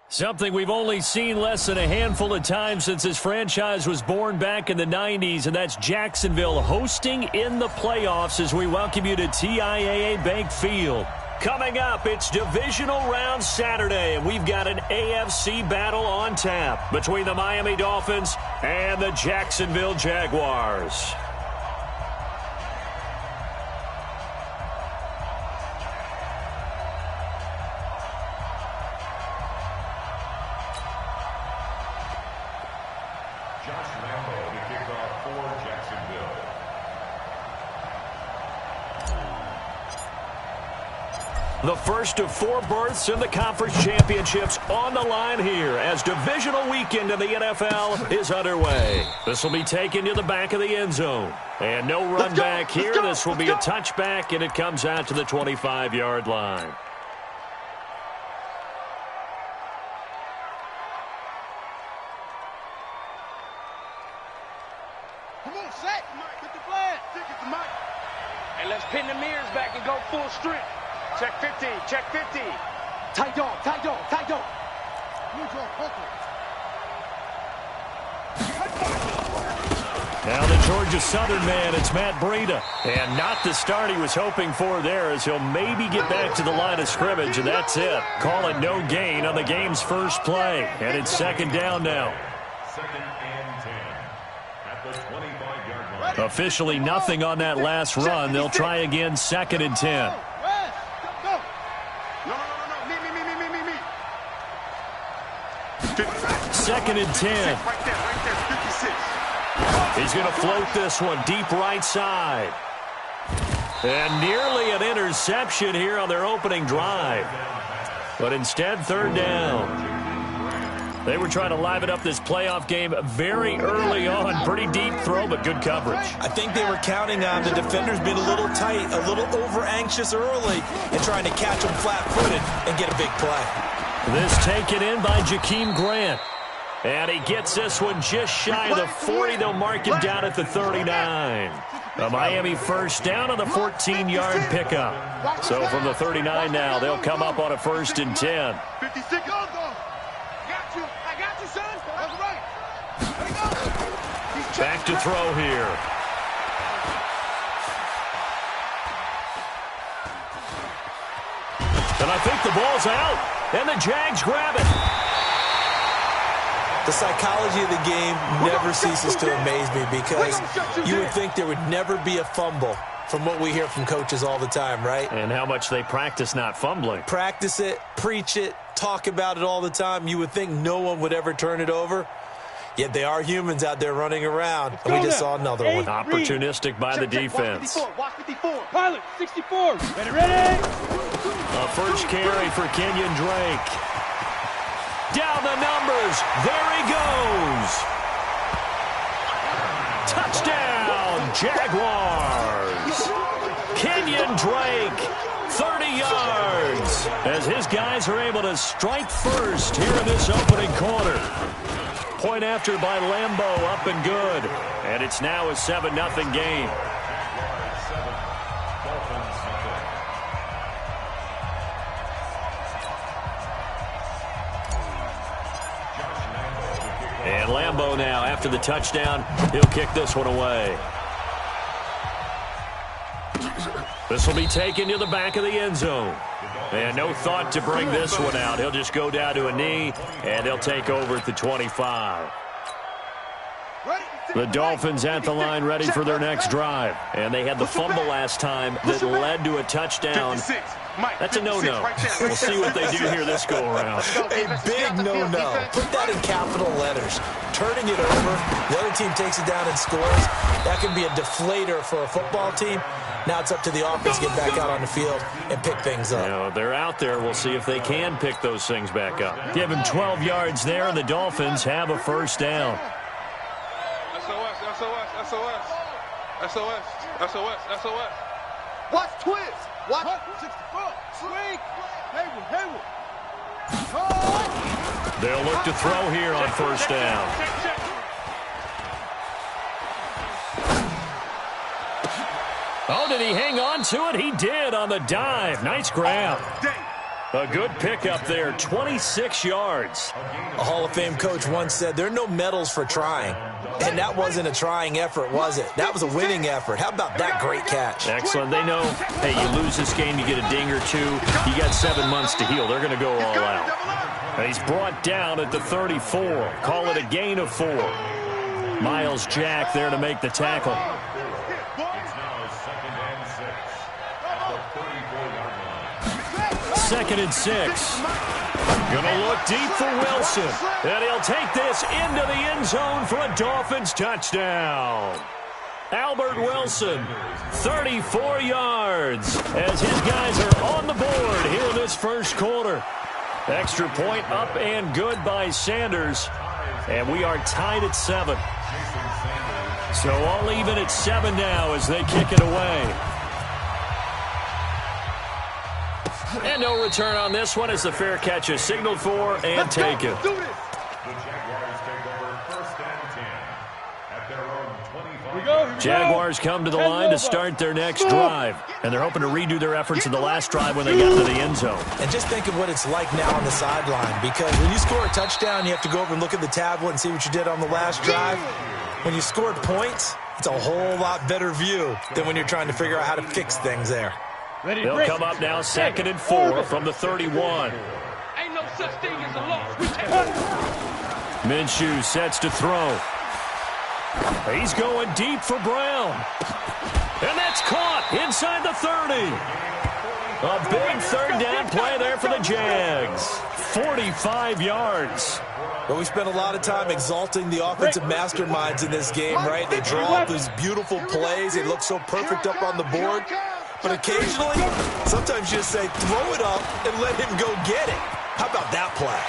Something we've only seen less than a handful of times since this franchise was born back in the 90s, and that's Jacksonville hosting in the playoffs as we welcome you to TIAA Bank Field. Coming up, it's Divisional Round Saturday, and we've got an AFC battle on tap between the Miami Dolphins and the Jacksonville Jaguars. The first of 4 berths in the conference championships on the line here as divisional weekend in the NFL is underway. This will be taken to the back of the end zone. And no run back here. This will be a touchback, and it comes out to the 25-yard line. Come on, set. Get the flag. Get the mic. And let's pin the mirrors back and go full strength. Check 50, check 50. Tight dog, tight dog, tight dog. Now the Georgia Southern man, it's Matt Breida. And not the start he was hoping for there as he'll maybe get back to the line of scrimmage, and that's it. Call it no gain on the game's first play. And it's second down now. Second and 10 at the 25-yard line. Officially nothing on that last run. They'll try again second and 10. Second and 10. He's going to float this one deep right side. And nearly an interception here on their opening drive. But instead, third down. They were trying to liven up this playoff game very early on. Pretty deep throw, but good coverage. I think they were counting on the defenders being a little tight, a little over-anxious early, and trying to catch them flat-footed and get a big play. This taken in by Jakeem Grant. And he gets this one just shy of the 40. They'll mark him down at the 39. A Miami first down on the 14-yard pickup. So from the 39 now, they'll come up on a first and 10. 56. I got you, son. That's right. Back to throw here. And I think the ball's out. And the Jags grab it. The psychology of the game never ceases to amaze me because you would think there would never be a fumble from what we hear from coaches all the time, right? And how much they practice not fumbling. Practice it, preach it, talk about it all the time. You would think no one would ever turn it over. Yet they are humans out there running around. And we just saw another one. Opportunistic by the defense. Watch 54. Pilot, 64. Ready. A first carry for Kenyon Drake. Down the numbers. There he goes. Touchdown, Jaguars. Kenyon Drake, 30 yards. As his guys are able to strike first here in this opening quarter. Point after by Lambeau, up and good. And it's now a 7-0 game. And Lambeau now, after the touchdown, he'll kick this one away. This will be taken to the back of the end zone. And no thought to bring this one out. He'll just go down to a knee, and they'll take over at the 25. The Dolphins at the line ready for their next drive. And they had the fumble last time that led to a touchdown. That's a no-no. We'll see what they do here this go-around. A big no-no. Put that in capital letters. Turning it over, the other team takes it down and scores. That can be a deflator for a football team. Now it's up to the offense to get back out on the field and pick things up. You know, they're out there. We'll see if they can pick those things back up. Give him 12 yards there, and the Dolphins have a first down. SOS. Watch twist. Watch 64. Swing. Hayward. They'll look to throw here on first down. Oh, did he hang on to it? He did on the dive. Nice grab. A good pickup there, 26 yards. A Hall of Fame coach once said, there are no medals for trying. And that wasn't a trying effort, was it? That was a winning effort. How about that great catch? Excellent. They know, hey, you lose this game, you get a ding or two. You got 7 months to heal. They're going to go all out. And he's brought down at the 34. Call it a gain of 4. Miles Jack there to make the tackle. Second and 6. Gonna look deep for Wilson. And he'll take this into the end zone for a Dolphins touchdown. Albert Wilson, 34 yards, as his guys are on the board here in this first quarter. Extra point up and good by Sanders. And we are tied at 7. So all even at 7 now as they kick it away. And no return on this one as the fair catch is signaled for and taken. Jaguars come to the line to start their next drive. And they're hoping to redo their efforts in the last drive when they got to the end zone. And just think of what it's like now on the sideline. Because when you score a touchdown, you have to go over and look at the tablet and see what you did on the last drive. When you scored points, it's a whole lot better view than when you're trying to figure out how to fix things there. They'll come up now 2nd and 4 from the 31. Ain't no such thing as a loss. Minshew sets to throw. He's going deep for Brown. And that's caught inside the 30. A big third down play there for the Jags. 45 yards. But we spent a lot of time exalting the offensive masterminds in this game, right? They draw up these beautiful plays. They look so perfect up on the board. But occasionally, sometimes you just say, throw it up and let him go get it. How about that play?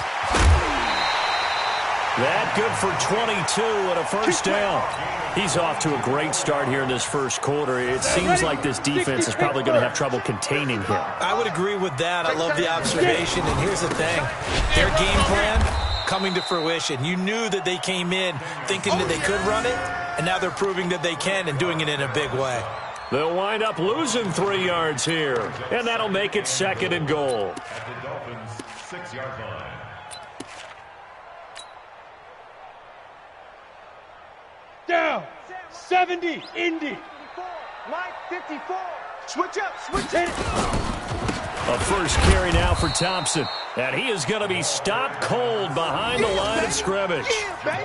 That good for 22 and a first down. He's off to a great start here in this first quarter. It seems like this defense is probably going to have trouble containing him. I would agree with that. I love the observation. And here's the thing. Their game plan coming to fruition. You knew that they came in thinking that they could run it, and now they're proving that they can and doing it in a big way. They'll wind up losing 3 yards here, and that'll make it 2nd and goal. At the Dolphins' 6-yard line. Down. 70. Indy. Mike, 54. Switch up. Switch it. A first carry now for Thompson. And he is going to be stopped cold behind the line of scrimmage.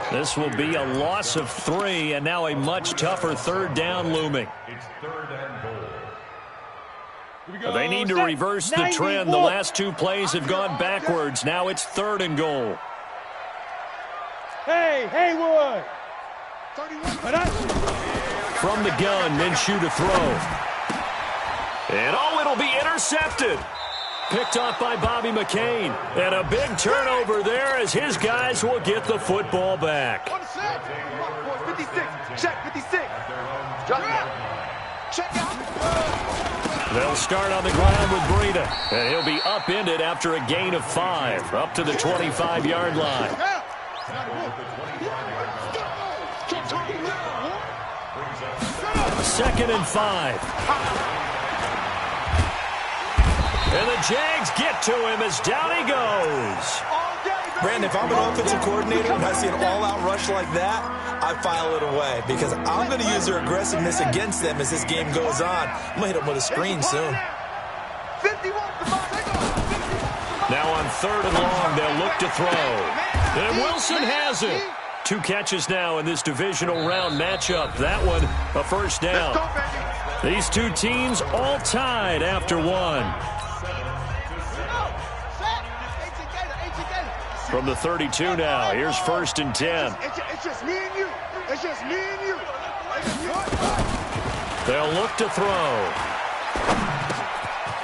This will be a loss of 3, and now a much tougher third down looming. It's 3rd and goal. They need to reverse the trend. The last 2 plays have gone backwards. Now it's 3rd and goal. Hey, Haywood. From the gun, Minshew to throw. And it'll be intercepted. Picked off by Bobby McCain. And a big turnover there as his guys will get the football back. 56. Check 56. Check out. They'll start on the ground with Breida. And he'll be upended after a gain of 5. Up to the 25-yard line. 2nd and 5. And the Jags get to him as down he goes. Brandon, if I'm an offensive coordinator and I see an all-out rush like that, I file it away because I'm going to use their aggressiveness against them as this game goes on. I'm going to hit them with a screen soon. Now on 3rd and long, they'll look to throw. And Wilson has it. 2 catches now in this divisional round matchup. That one, a first down. These 2 teams all tied after 1. From the 32 now, here's 1st and 10. It's just me and you. It's just me and you. They'll look to throw.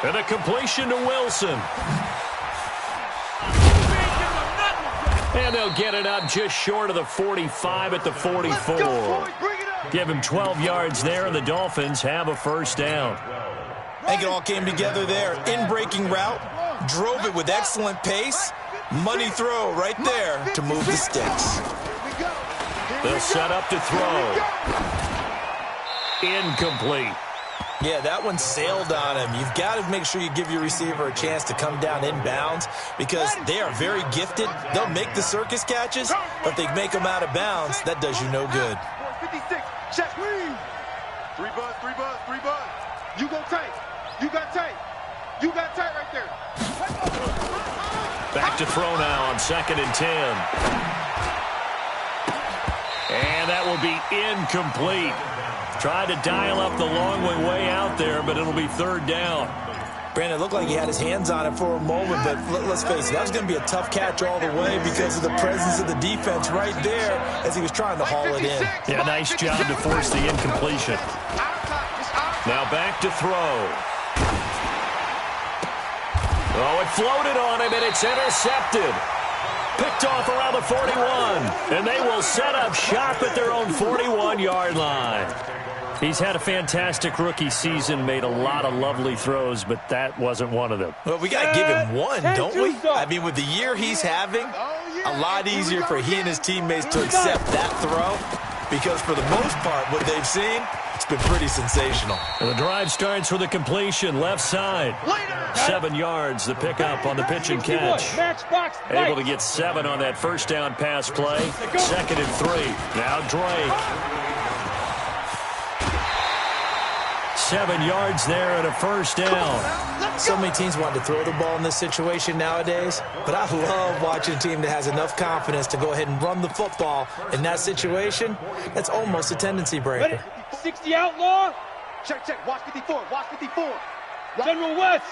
And a completion to Wilson. And they'll get it up just short of the 45 at the 44. Give him 12 yards there, and the Dolphins have a first down. I think it all came together there. In-breaking route, drove it with excellent pace. Money throw right there to move the sticks. They'll set up to throw. Incomplete. Yeah, that one sailed on him. You've got to make sure you give your receiver a chance to come down inbounds because they are very gifted. They'll make the circus catches, but if they make them out of bounds, that does you no good. 56, check. 3 buzz, 3 buzz, 3 buzz. You go tight. You got tight. You got tight right there. Back to throw now on 2nd and 10. And that will be incomplete. Tried to dial up the long way out there, but it'll be 3rd down. Brandon, it looked like he had his hands on it for a moment, but let's face it, that was going to be a tough catch all the way because of the presence of the defense right there as he was trying to haul it in. Yeah, nice job to force the incompletion. Now back to throw. Oh, it floated on him, and it's intercepted. Picked off around the 41, and they will set up shop at their own 41-yard line. He's had a fantastic rookie season, made a lot of lovely throws, but that wasn't one of them. Well, we got to give him one, don't we? I mean, with the year he's having, a lot easier for he and his teammates to accept that throw because for the most part, what they've seen, it's been pretty sensational. And the drive starts with a completion, left side. 7 yards, the pickup on the pitch and catch. Able to get 7 on that first down pass play. 2nd and 3. Now Drake. 7 yards there and a first down. So many teams want to throw the ball in this situation nowadays, but I love watching a team that has enough confidence to go ahead and run the football. In that situation, that's almost a tendency breaker. 60 outlaw. Check, check. Watch 54. Watch 54. General West.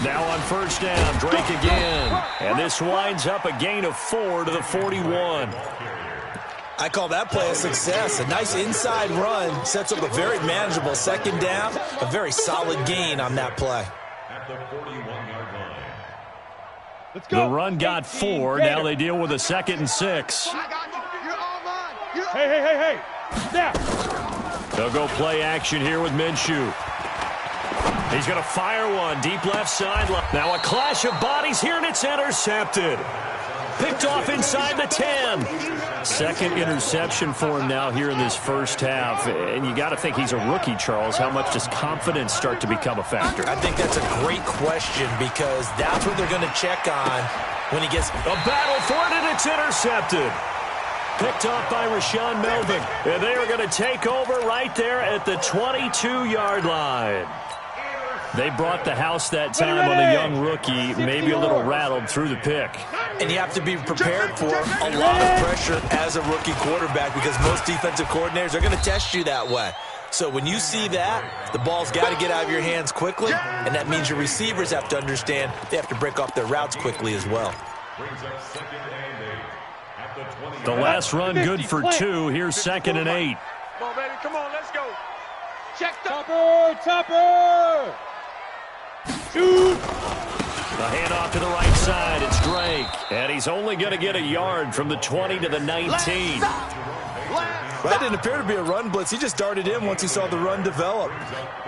Now on first down, Drake again. And this winds up a gain of 4 to the 41. I call that play a success. A nice inside run sets up a very manageable 2nd down. A very solid gain on that play. At the 41-yard line. Let's go. The run got 4. Now they deal with a 2nd and 6. Hey. Snap. They'll go play action here with Minshew. He's going to fire one deep left sideline. Now a clash of bodies here, and it's intercepted. Picked off inside the 10. 2nd interception for him now here in this first half. And you got to think he's a rookie, Charles. How much does confidence start to become a factor? I think that's a great question because that's what they're going to check on when he gets... A battle for it, and it's intercepted. Picked off by Rashaan Melvin. And they are going to take over right there at the 22-yard line. They brought the house that time on the young rookie, maybe a little rattled through the pick. And you have to be prepared for a lot of pressure as a rookie quarterback because most defensive coordinators are going to test you that way. So when you see that, the ball's got to get out of your hands quickly, and that means your receivers have to understand they have to break off their routes quickly as well. The last run good for 2. Here's 2nd and 8. Come on, baby. Come on, let's go. Check the... Topper. Shoot. The handoff to the right side. It's Drake. And he's only going to get a yard from the 20 to the 19. That didn't appear to be a run blitz. He just darted in once he saw the run develop.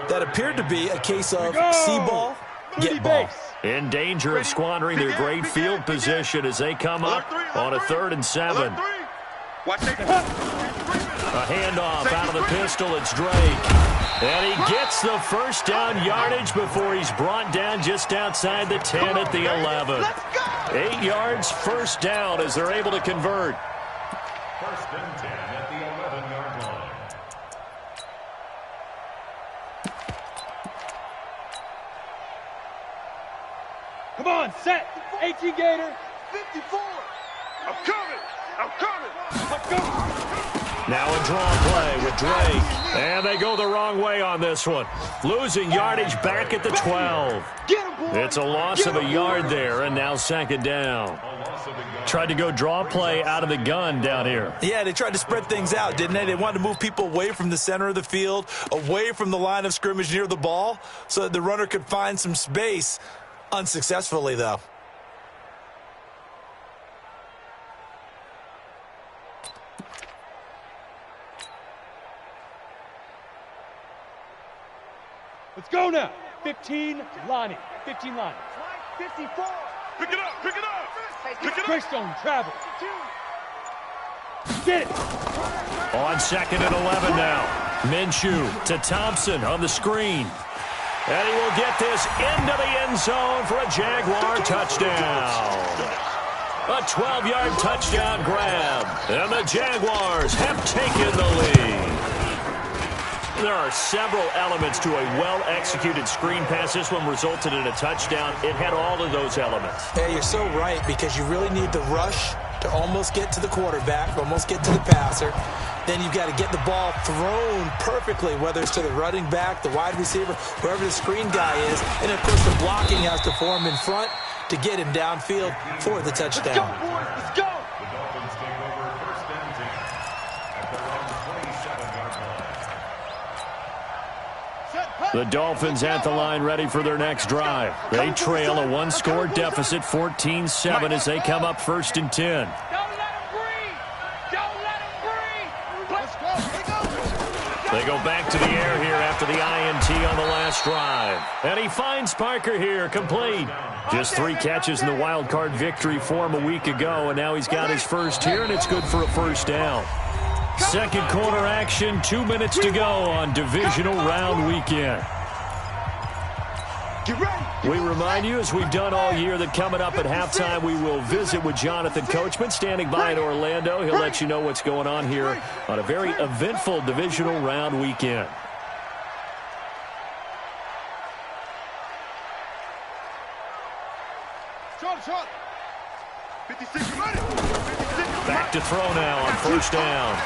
That appeared to be a case of see ball, get ball. In danger of squandering their great field position as they come up on a 3rd and 7. A handoff out of the pistol. It's Drake. And he gets the first down yardage before he's brought down just outside the 10 at the 11. 8 yards, first down as they're able to convert. 1st and 10 at the 11-yard line. Come on, set. 18 Gator. 54. I'm coming. Let's go. Now a draw play with Drake. And they go the wrong way on this one. Losing yardage back at the 12. It's a loss of a yard there, and now 2nd down. Tried to go draw play out of the gun down here. Yeah, they tried to spread things out, didn't they? They wanted to move people away from the center of the field, away from the line of scrimmage near the ball, so that the runner could find some space. Unsuccessfully, though. Let's go now. 15, Lonnie. 15, Lonnie. 54. Pick it up. Pick it up. Greystone, travel. Get it. On 2nd and 11 now. Minshew to Thompson on the screen. And he will get this into the end zone for a Jaguar touchdown. A 12-yard touchdown grab. And the Jaguars have taken the lead. There are several elements to a well-executed screen pass. This one resulted in a touchdown. It had all of those elements. Hey, you're so right, because you really need the rush to almost get to the quarterback, almost get to the passer. Then you've got to get the ball thrown perfectly, whether it's to the running back, the wide receiver, wherever the screen guy is. And, of course, the blocking has to form in front to get him downfield for the touchdown. Let's go, boys. Let's go. The Dolphins take over first and 10 at their own 27-yard line. The Dolphins at the line, ready for their next drive. They trail a one-score deficit, 14-7, as they come up first and 10. They go back to the air here after the INT on the last drive. And he finds Parker here, complete. Just 3 catches in the wild card victory for him a week ago, and now he's got his first here, and it's good for a first down. Second quarter action, 2 minutes to go on divisional round weekend. We remind you, as we've done all year, that coming up at halftime, we will visit with Jonathan Coachman, standing by in Orlando. He'll let you know what's going on here on a very eventful divisional round weekend. Back to throw now on first down.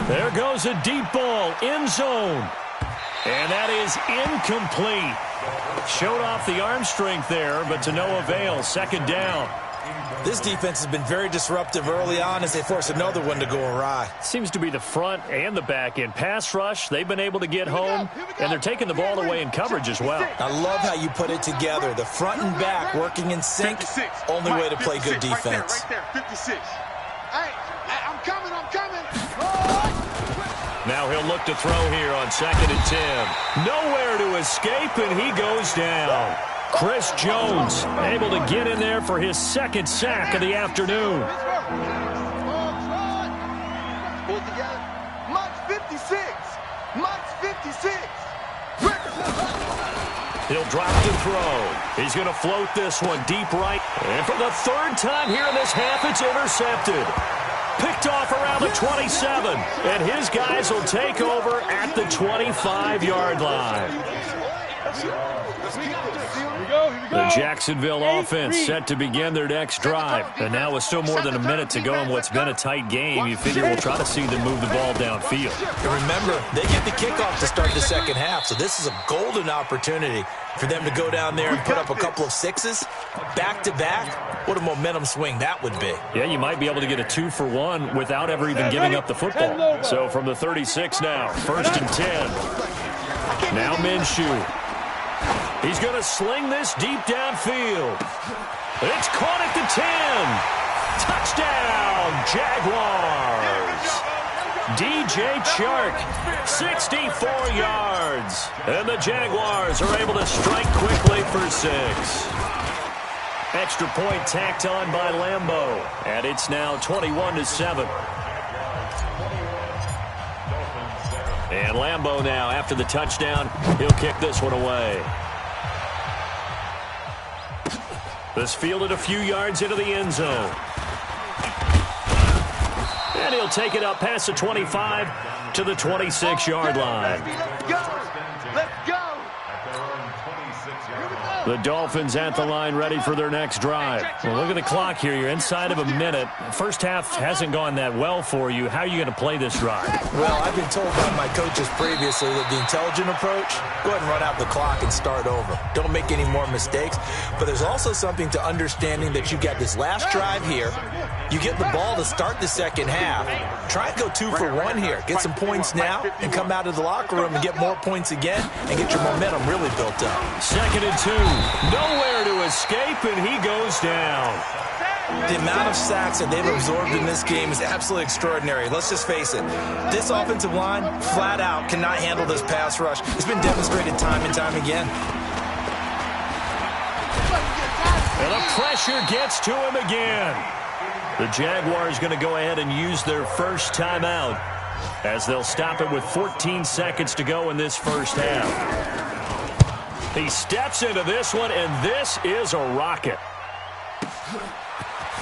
There goes a deep ball, end zone. And that is incomplete. Showed off the arm strength there, but to no avail. Second down. This defense has been very disruptive early on as they force another one to go awry. Seems to be the front and the back end. Pass rush, they've been able to get home, and they're taking the ball away in coverage as well. I love how you put it together. The front and back working in sync. Only way to play good defense. Right there, 56. Hey, I'm coming. Now he'll look to throw here on second and 10. Nowhere to escape, and he goes down. Chris Jones able to get in there for his second sack of the afternoon. Pull it together. March 56. He'll drop to throw. He's going to float this one deep right. And for the third time here in this half, it's intercepted. Picked off around the 27, and his guys will take over at the 25-yard line. The Jacksonville offense set to begin their next drive. And now with still more than a minute to go in what's been a tight game, you figure we'll try to see them move the ball downfield. And remember, they get the kickoff to start the second half, so this is a golden opportunity for them to go down there and put up a couple of sixes back-to-back. What a momentum swing that would be. Yeah, you might be able to get a 2-for-1 without ever even giving up the football. So from the 36 now, first and 10. Now Minshew. He's going to sling this deep downfield. It's caught at the 10. Touchdown, Jaguars. DJ Chark, 64 yards. And the Jaguars are able to strike quickly for 6. Extra point tacked on by Lambeau. And it's now 21-7. And Lambeau now, after the touchdown, he'll kick this one away. This fielded a few yards into the end zone. And he'll take it up past the 25 to the 26-yard line. Let's go. The Dolphins at the line, ready for their next drive. Well, look at the clock here. You're inside of a minute. First half hasn't gone that well for you. How are you going to play this drive? Well, I've been told by my coaches previously that the intelligent approach, go ahead and run out the clock and start over. Don't make any more mistakes. But there's also something to understanding that you got this last drive here. You get the ball to start the second half. Try and go 2-for-1 here. Get some points now and come out of the locker room and get more points again and get your momentum really built up. Second and 2. Nowhere to escape, and he goes down. The amount of sacks that they've absorbed in this game is absolutely extraordinary. Let's just face it. This offensive line, flat out, cannot handle this pass rush. It's been demonstrated time and time again. And the pressure gets to him again. The Jaguars going to go ahead and use their first timeout as they'll stop it with 14 seconds to go in this first half. He steps into this one, and this is a rocket.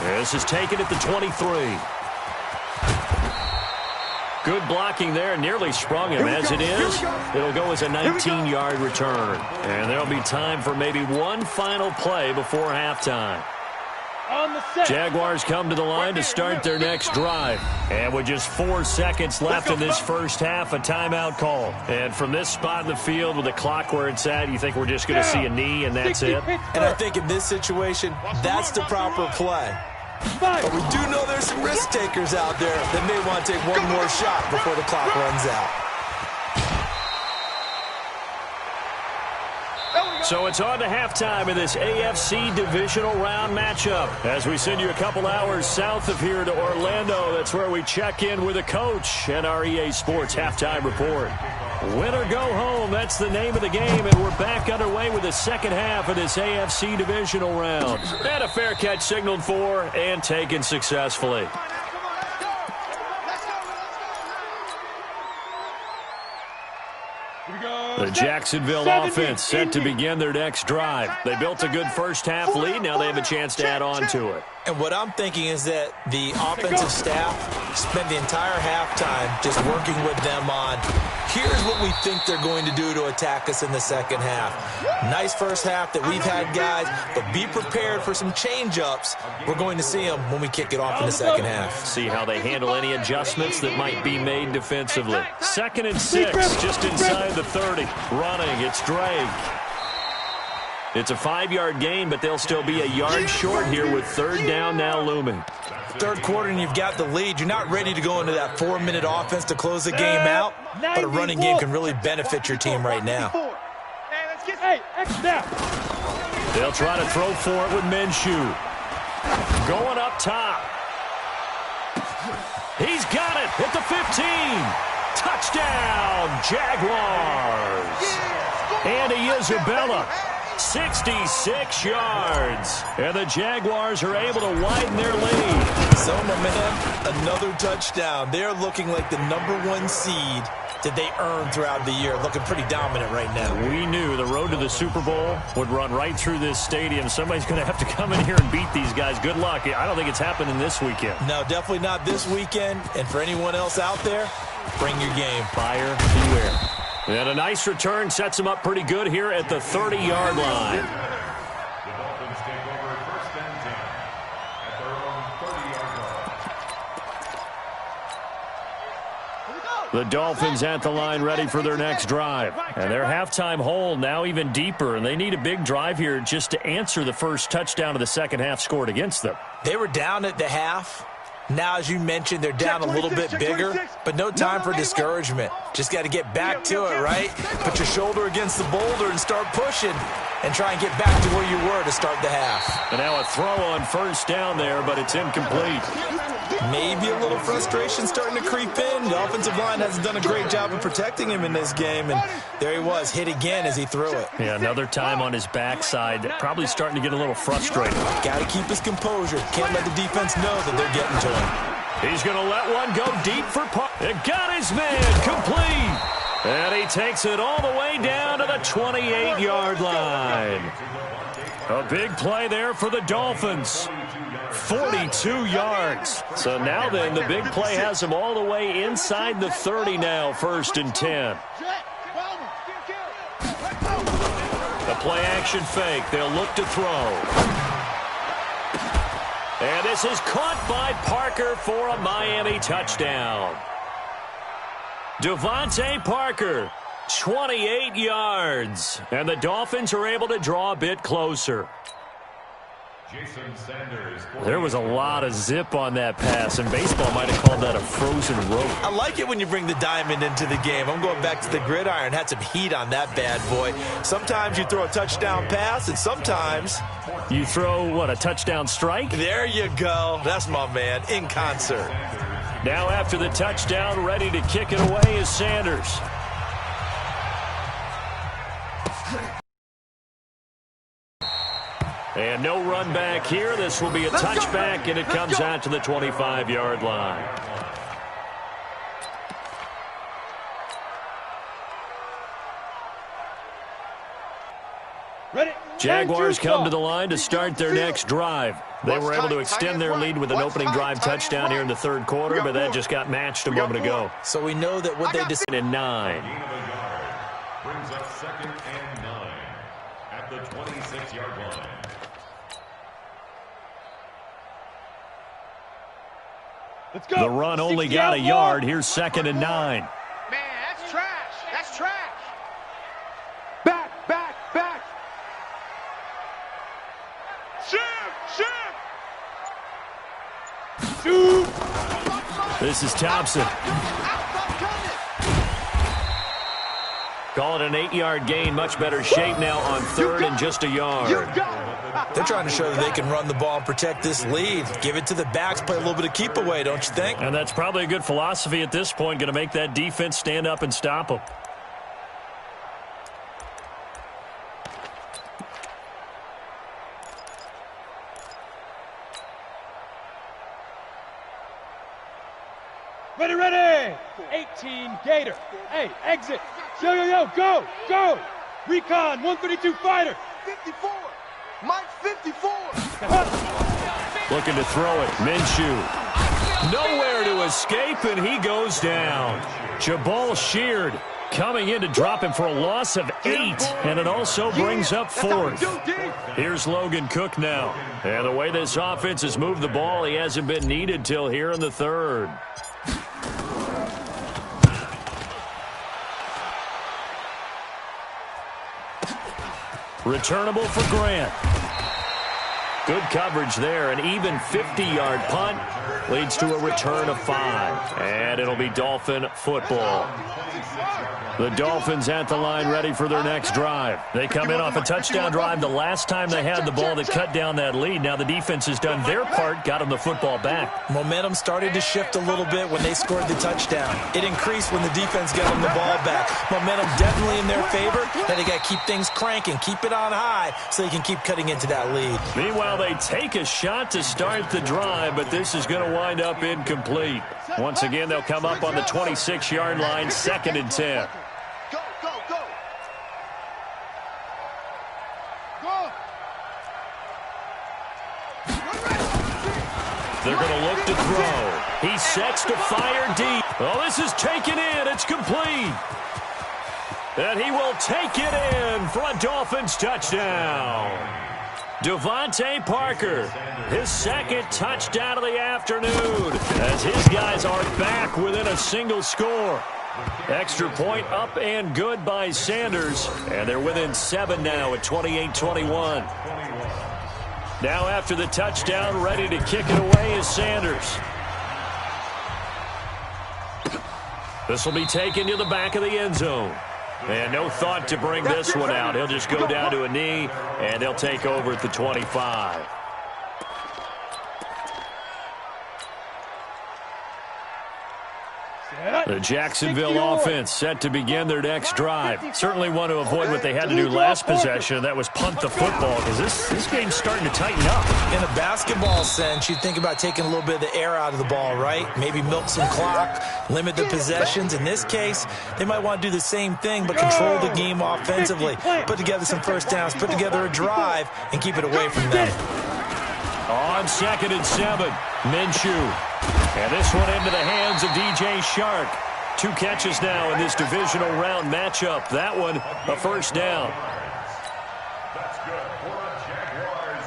This is taken at the 23. Good blocking there, nearly sprung him. As it is, it'll go as a 19-yard return. And there'll be time for maybe one final play before halftime. Jaguars come to the line to start their next drive. And with just 4 seconds left in this first half, a timeout call. And from this spot in the field with the clock where it's at, you think we're just going to see a knee and that's it? And I think in this situation, that's the proper play. But we do know there's some risk takers out there that may want to take one more shot before the clock runs out. So it's on to halftime in this AFC divisional round matchup. As we send you a couple hours south of here to Orlando, that's where we check in with a coach and our EA Sports halftime report. Win or go home, that's the name of the game, and we're back underway with the second half of this AFC divisional round. And a fair catch signaled for and taken successfully. The Jacksonville offense set to begin their next drive. They built a good first half lead. Now they have a chance to add on to it. And what I'm thinking is that the offensive staff spent the entire halftime just working with them on, here's what we think they're going to do to attack us in the second half. Nice first half that we've had, guys, but be prepared for some change-ups. We're going to see them when we kick it off in the second half. See how they handle any adjustments that might be made defensively. 2nd and 6, just inside the 30. Running, it's Drake. It's a 5-yard gain, but they'll still be a yard short here with 3rd down now looming. Third quarter and you've got the lead. You're not ready to go into that 4-minute offense to close the game out, but a running game can really benefit your team right now. They'll try to throw for it with Minshew. Going up top. He's got it at the 15. Touchdown, Jaguars. Andy Isabella. 66 yards. And the Jaguars are able to widen their lead. So, momentum, another touchdown. They're looking like the #1 seed that they earned throughout the year. Looking pretty dominant right now. We knew the road to the Super Bowl would run right through this stadium. Somebody's going to have to come in here and beat these guys. Good luck. I don't think it's happening this weekend. No, definitely not this weekend. And for anyone else out there, bring your game. Buyer beware. And a nice return sets him up pretty good here at the 30-yard line. The Dolphins take over 1st and 10 at their own 30-yard line. The Dolphins at the line ready for their next drive. And their halftime hole now even deeper, and they need a big drive here just to answer the first touchdown of the second half scored against them. They were down at the half. Now, as you mentioned, they're down a little bit bigger, but no time for discouragement. Just got to get back to it, right? Put your shoulder against the boulder and start pushing and try and get back to where you were to start the half. And now a throw on 1st down there, but it's incomplete. Maybe a little frustration starting to creep in. The offensive line hasn't done a great job of protecting him in this game, and there he was, hit again as he threw it. Yeah, another time on his backside. Probably starting to get a little frustrated. Got to keep his composure. Can't let the defense know that they're getting to him. He's going to let one go deep for It got his man complete. And he takes it all the way down to the 28-yard line. A big play there for the Dolphins. 42 yards. So now then, the big play has him all the way inside the 30 now, 1st and 10. The play action fake. They'll look to throw. And this is caught by Parker for a Miami touchdown. Devontae Parker, 28 yards. And the Dolphins are able to draw a bit closer. Jason Sanders. There was a lot of zip on that pass, and baseball might have called that a frozen rope. I like it when you bring the diamond into the game. I'm going back to the gridiron. Had some heat on that bad boy. Sometimes you throw a touchdown pass, and sometimes you throw, what, a touchdown strike? There you go. That's my man, in concert. Now after the touchdown, ready to kick it away is Sanders. And no run back here. This will be a touchback, and it comes out to the 25-yard line. Ready? Jaguars come to the line to start their next drive. They were able to extend their lead with an opening drive touchdown here in the third quarter, but that just got matched a moment ago. So we know that what they decided in 9. Brings up 2nd and 9 at the 26-yard line. Let's go. The run only got a yard. Here's 2nd and 9. Man, that's trash. That's trash. Back. Shoot. This is Thompson. Call it an 8-yard gain. Much better shape now on 3rd and just a yard. They're trying to show that they can run the ball and protect this lead. Give it to the backs, play a little bit of keep away, don't you think? And that's probably a good philosophy at this point. Going to make that defense stand up and stop them. Ready. 18 Gator. Hey, exit. Yo, go. Recon, 132 fighter. 54. Mike 54. Looking to throw it. Minshew. Nowhere to escape, and he goes down. Jabal Sheard coming in to drop him for a loss of 8, and it also brings up 4th. Here's Logan Cook now. And the way this offense has moved the ball, he hasn't been needed till here in the 3rd. Returnable for Grant. Good coverage there. An even 50-yard punt leads to a return of 5. And it'll be Dolphin football. The Dolphins at the line ready for their next drive. They come in off a touchdown drive the last time they had the ball that cut down that lead. Now the defense has done their part, got them the football back. Momentum started to shift a little bit when they scored the touchdown. It increased when the defense got them the ball back. Momentum definitely in their favor. Now they got to keep things cranking, keep it on high so they can keep cutting into that lead. Meanwhile, they take a shot to start the drive, but this is going to wind up incomplete. Once again, they'll come up on the 26-yard line, 2nd and 10. They're going to look to throw. He sets to fire deep. Oh, this is taken in. It's complete. And he will take it in for a Dolphins touchdown. Devontae Parker, his 2nd touchdown of the afternoon, as his guys are back within a single score. Extra point up and good by Sanders, and they're within 7 now at 28-21. Now after the touchdown, ready to kick it away is Sanders. This will be taken to the back of the end zone. And no thought to bring this one out. He'll just go down to a knee, and they'll take over at the 25. The Jacksonville offense set to begin their next drive. Certainly want to avoid what they had to do last possession, and that was punt the football, because this game's starting to tighten up. In a basketball sense, you think about taking a little bit of the air out of the ball, right? Maybe milk some clock, limit the possessions. In this case, they might want to do the same thing, but control the game offensively. Put together some first downs, put together a drive, and keep it away from them. On 2nd and 7, Minshew. And this one into the hands of DJ Shark. 2 catches now in this divisional round matchup. That one, a first down. That's good for the Jaguars.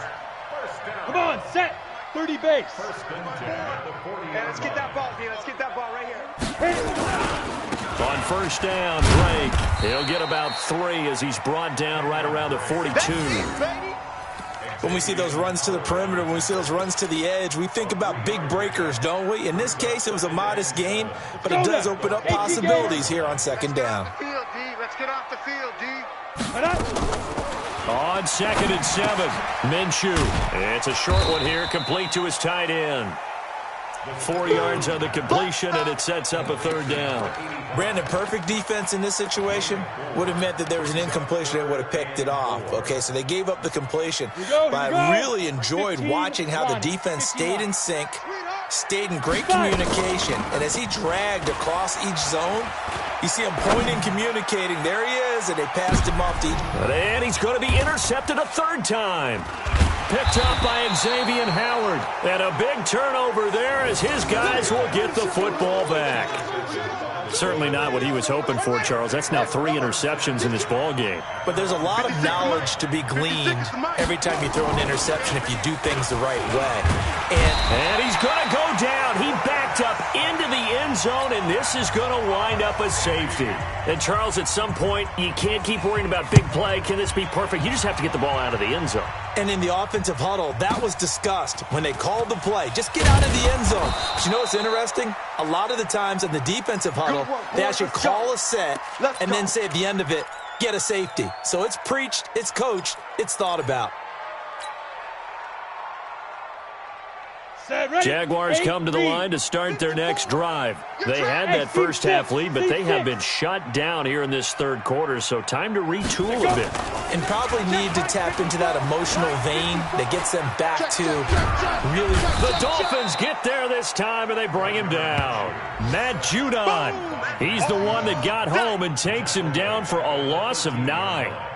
First down. Come on, set. 30 base. 1st and 10 at the 40. Hey, let's get that ball, D. Let's get that ball right here. On first down, Drake. He'll get about 3 as he's brought down right around the 42. When we see those runs to the perimeter, when we see those runs to the edge, we think about big breakers, don't we? In this case, it was a modest gain, but it does open up possibilities here on 2nd down. Let's get off the field, D. On 2nd and 7, Minshew. It's a short one here, complete to his tight end. 4 yards on the completion, and it sets up a third down. Brandon, perfect defense in this situation would have meant that there was an incompletion and would have picked it off. Okay, so they gave up the completion. But I really enjoyed watching how the defense stayed in sync, stayed in great communication. And as he dragged across each zone, you see him pointing, communicating. There he is, and they passed him off to each. And he's going to be intercepted a third time. Picked up by Xavier Howard. And a big turnover there as his guys will get the football back. Certainly not what he was hoping for, Charles. That's now 3 interceptions in this ball game. But there's a lot of knowledge to be gleaned every time you throw an interception if you do things the right way. And he's going to go down. He backed up into the end zone, and this is going to wind up a safety. And, Charles, at some point, you can't keep worrying about big play. Can this be perfect? You just have to get the ball out of the end zone. And in the offensive huddle, that was discussed when they called the play. Just get out of the end zone. But you know what's interesting? A lot of the times in the defensive huddle, they actually call a set and then say at the end of it, get a safety. So it's preached, it's coached, it's thought about. Jaguars come to the line to start their next drive. They had that first half lead, but they have been shut down here in this third quarter, so time to retool a bit. And probably need to tap into that emotional vein that gets them back to really. The Dolphins get there this time, and they bring him down. Matt Judon, he's the one that got home and takes him down for a loss of 9.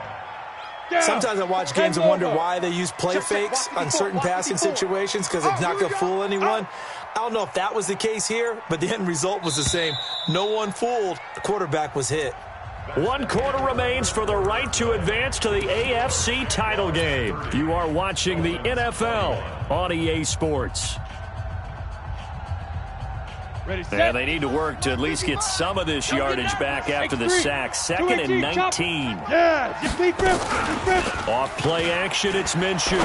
Sometimes I watch games and wonder why they use play fakes on certain passing situations because it's not going to fool anyone. I don't know if that was the case here, but the end result was the same. No one fooled. The quarterback was hit. 1 quarter remains for the right to advance to the AFC title game. You are watching the NFL on EA Sports. And they need to work to at least get some of this yardage back after the sack. 2nd and 19. Off play action, it's Minshew.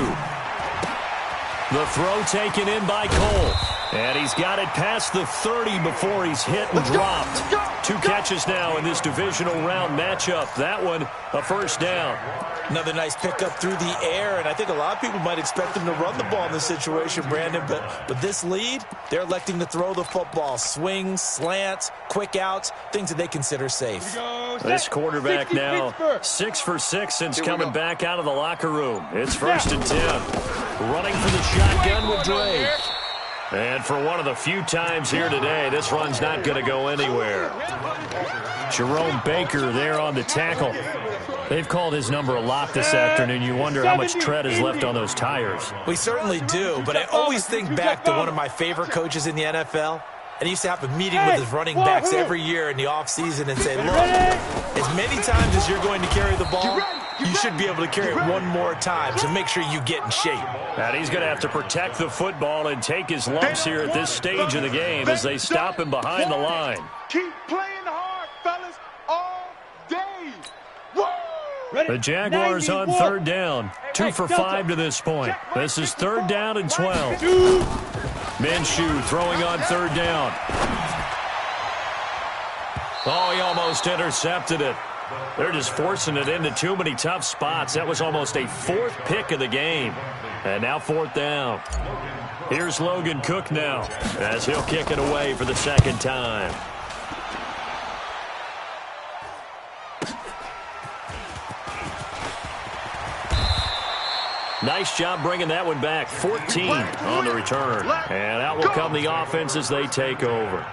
The throw taken in by Cole. And he's got it past the 30 before he's hit and dropped. 2 catches now in this divisional round matchup. That one, a first down. Another nice pickup through the air, and I think a lot of people might expect them to run the ball in this situation, Brandon, but with this lead, they're electing to throw the football. Swings, slants, quick outs, things that they consider safe. This quarterback now 6 for 6 since coming back out of the locker room. It's 1st and 10. Running for the shotgun with Dre. And for one of the few times here today, this run's not going to go anywhere. Jerome Baker there on the tackle. They've called his number a lot this afternoon. You wonder how much tread is left on those tires. We certainly do, but I always think back to one of my favorite coaches in the NFL. And he used to have a meeting with his running backs every year in the offseason and say, look, as many times as you're going to carry the ball, you should be able to carry it one more time, so make sure you get in shape. And he's going to have to protect the football and take his lumps here at this stage of the game as they stop him behind the line. Keep playing hard, fellas, all day. Woo! The Jaguars on 3rd down. 2 for 5 to this point. This is 3rd down and 12. Minshew throwing on 3rd down. Oh, he almost intercepted it. They're just forcing it into too many tough spots. That was almost a 4th pick of the game. And now 4th down. Here's Logan Cook now as he'll kick it away for the 2nd time. Nice job bringing that one back. 14 on the return. And out will come the offense as they take over.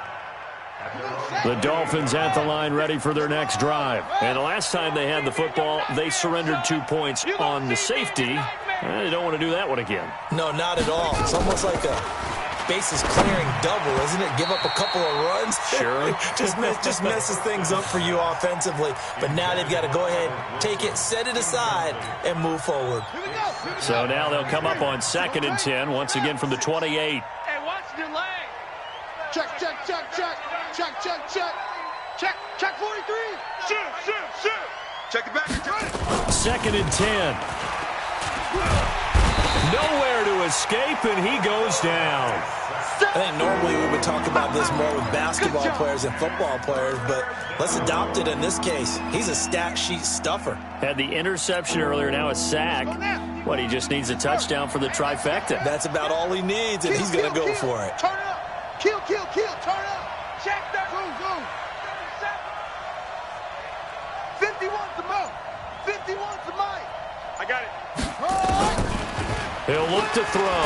The Dolphins at the line ready for their next drive. And the last time they had the football, they surrendered 2 points on the safety. They don't want to do that one again. No, not at all. It's almost like a bases clearing double, isn't it? Give up a couple of runs. Sure. just messes things up for you offensively. But now they've got to go ahead, take it, set it aside, and move forward. So now they'll come up on 2nd and 10, once again from the 28. Hey, watch the leg. Check. Check 43. Shoot. Check it back. 2nd and 10. Nowhere to escape, and he goes down. I think normally we would talk about this more with basketball players and football players, but let's adopt it in this case. He's a stat sheet stuffer. Had the interception earlier, now a sack. What, he just needs a touchdown for the trifecta. That's about all he needs, and he's going to go for it. Kill, kill, kill. Turn up. Check that. Zoom. 51's the most. 51's the mic. I got it. He'll look to throw.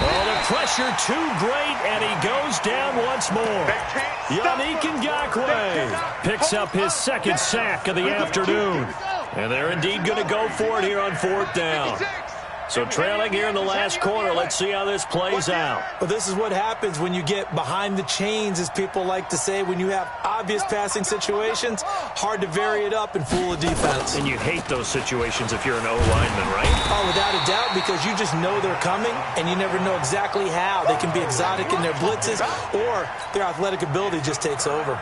Oh, the pressure too great, and he goes down once more. Yannick Ngakoue picks up his second sack of the afternoon. And they're indeed going to go for it here on 4th down. So trailing here in the last quarter, let's see how this plays out. Well, this is what happens when you get behind the chains, as people like to say. When you have obvious passing situations, hard to vary it up and fool a defense. And you hate those situations if you're an O-lineman, right? Oh, without a doubt, because you just know they're coming, and you never know exactly how. They can be exotic in their blitzes, or their athletic ability just takes over.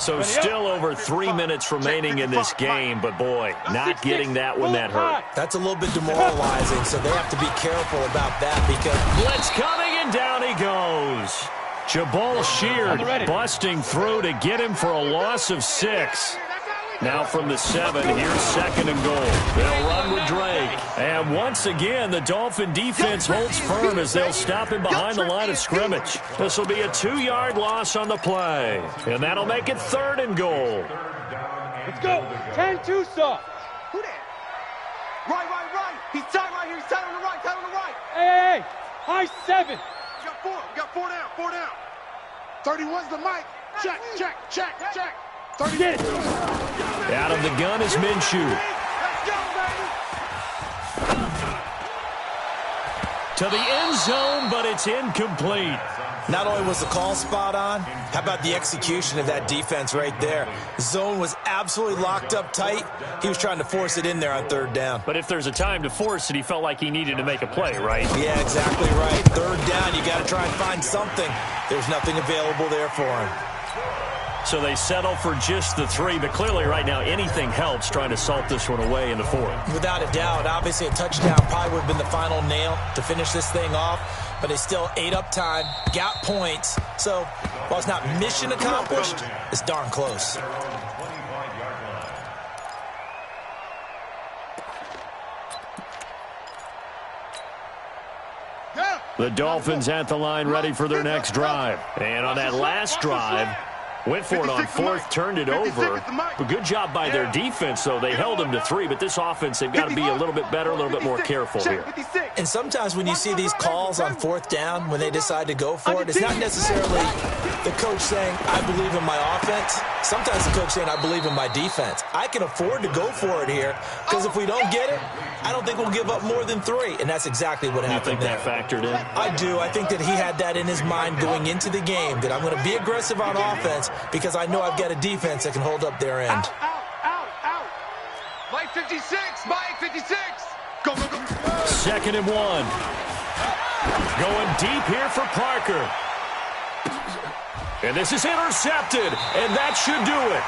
So still over 3 minutes remaining in this game, but boy, not getting that one that hurt. That's a little bit demoralizing, so they have to be careful about that because blitz coming, and down he goes. Jabal Sheard busting through to get him for a loss of 6. Now from the 7, here's 2nd and goal. They'll run with Drake. And once again, the Dolphin defense holds firm as they'll stop him behind the line of scrimmage. This will be a 2-yard loss on the play. And that'll make it 3rd and goal. Let's go. 10-2 soft. Who that? Right. He's tight right here. He's tight on the right. Hey. High 7. We got 4 down. 31's the mic. Check. 30. Get it. Out of the gun is Minshew. Let's go, baby. To the end zone, but it's incomplete. not only was the call spot on, how about the execution of that defense right there? The zone was absolutely locked up tight. He was trying to force it in there on 3rd down. But if there's a time to force it, he felt like he needed to make a play, right? Yeah, exactly right. 3rd down, you got to try and find something. There's nothing available there for him. So they settle for just the 3, but clearly right now anything helps trying to salt this one away in the 4th. Without a doubt, obviously a touchdown probably would have been the final nail to finish this thing off, but they still ate up time, got points. So while it's not mission accomplished, it's darn close. The Dolphins at the line ready for their next drive. And on that last drive, went for it on 4th, turned it over. But good job by their defense, though. They held them to 3, but this offense, they've got to be a little bit better, a little bit more careful here. And sometimes when you see these calls on 4th down, when they decide to go for it, it's not necessarily the coach saying, I believe in my offense. Sometimes the coach saying, I believe in my defense. I can afford to go for it here, because if we don't get it, I don't think we'll give up more than 3. And that's exactly what happened there. You think that factored in? I do. I think that he had that in his mind going into the game, that I'm going to be aggressive on offense because I know I've got a defense that can hold up their end. Out. Mike 56. Go. 2nd and 1. Going deep here for Parker. And this is intercepted, and that should do it.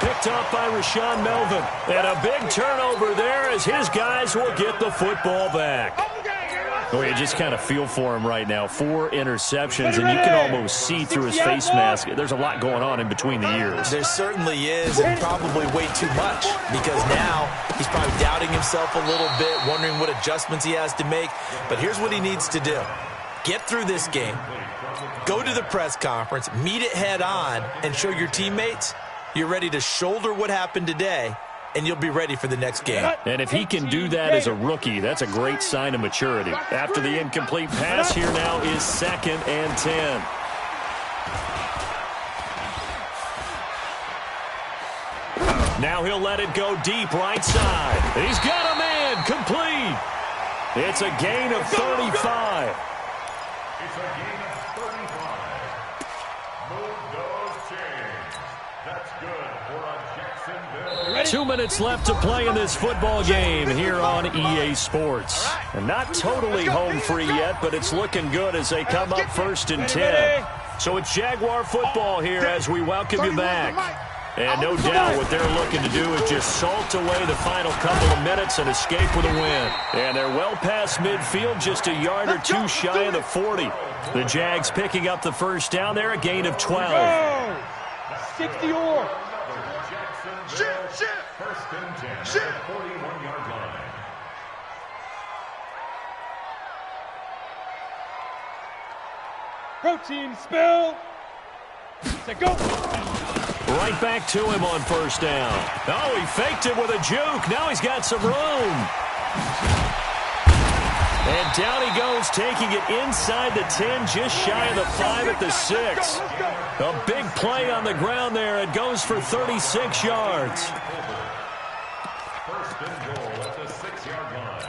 Picked up by Rashaan Melvin. And a big turnover there as his guys will get the football back. Well, you just kind of feel for him right now. 4 interceptions, and you can almost see through his face mask. There's a lot going on in between the ears. There certainly is, and probably way too much, because now he's probably doubting himself a little bit, wondering what adjustments he has to make. But here's what he needs to do. Get through this game, go to the press conference, meet it head on, and show your teammates you're ready to shoulder what happened today, and you'll be ready for the next game. And if he can do that as a rookie, that's a great sign of maturity. After the incomplete pass, here now is 2nd and 10. Now he'll let it go deep right side. He's got a man complete. It's a gain of 35. It's a gain of 35. Move those chains. That's good for a Jacksonville. 2 minutes left to play in this football game here on EA Sports. And not totally home free yet, but it's looking good as they come up 1st and 10. So it's Jaguar football here as we welcome you back. And no doubt what they're looking to do is just salt away the final couple of minutes and escape with a win. And they're well past midfield, just a yard or 2 shy of the 40. The Jags picking up the first down there, a gain of 12. 60 or. Shit. 1st and 10. 41-yard line. Protein spill. Set, go. Right back to him on first down. Oh, he faked it with a juke. Now he's got some room. And down he goes, taking it inside the 10, just shy of the 5 at the 6. A big play on the ground there. It goes for 36 yards. First and goal at the 6-yard line.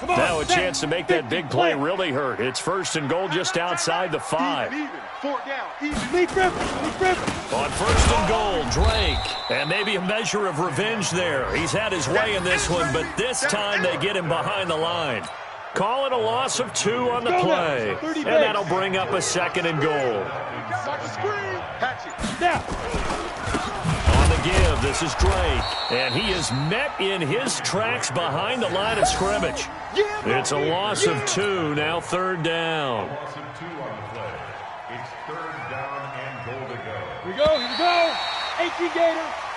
Now a chance to make that big play really hurt. It's first and goal just outside the 5. Even. 4 down. Even. Lead grip. On first and goal, Drake. And maybe a measure of revenge there. He's had his way in this one, but this time they get him behind the line. Call it a loss of 2 on the play. And that'll bring up a second and goal. Now. On the give, this is Drake. And he is met in his tracks behind the line of scrimmage. It's a loss of 2, now third down. Loss of 2 on the play. It's third down and goal to go. Here we go. 18 Gators.